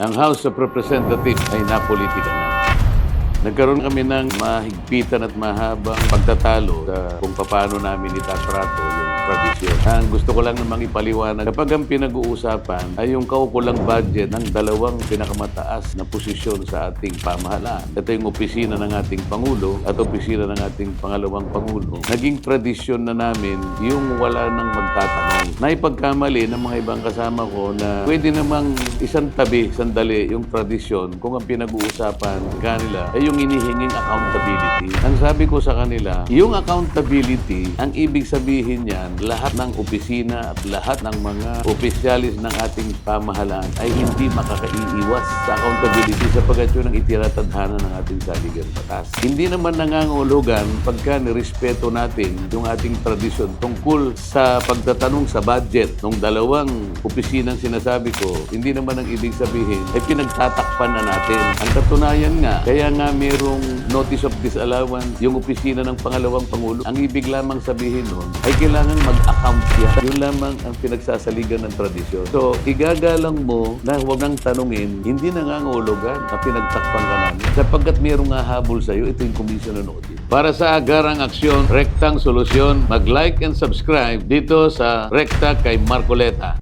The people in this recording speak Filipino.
Ang House of Representatives ay napolitika na. Nagkaroon kami ng mahigpitan at mahabang pagtatalo sa kung paano namin itatrato yung tradisyon. Ang gusto ko lang namang ipaliwanag, kapag ang pinag-uusapan ay yung kaukulang budget ng dalawang pinakamataas na posisyon sa ating pamahalaan. Ito yung opisina ng ating Pangulo at opisina ng ating pangalawang Pangulo. Naging tradisyon na namin yung wala nang magtatanong. Naipagkamali ng mga ibang kasama ko na pwede namang isang tabi, sandali yung tradisyon kung ang pinag-uusapan kanila ay yung inihinging accountability. Ang sabi ko sa kanila, yung accountability, ang ibig sabihin niyan, lahat ng opisina at lahat ng mga opisyalis ng ating pamahalaan ay hindi makakaiiwas sa accountability sapagkat yun ang itiratadhana ng ating saligang batas. Hindi naman nangangahulugan pagka nirespeto natin yung ating tradisyon tungkol sa pagtatanong sa budget ng dalawang opisinang sinasabi ko, hindi naman ang ibig sabihin ay pinagtatakpan na natin. Ang katunayan nga, kaya nga mayroong notice of disallowance yung opisina ng pangalawang Pangulo. Ang ibig lamang sabihin nun ay kailangan mag-account siya. Yun lamang ang pinagsasaligan ng tradisyon. So, igagalang mo na huwag nang tanungin, hindi nangangahulugan na pinagtakpan ka namin. Sapagkat mayroong hahabol sa'yo, ito yung Commission on Audit. Para sa agarang aksyon, rektang solusyon, mag-like and subscribe dito sa Rekta kay Marcoleta.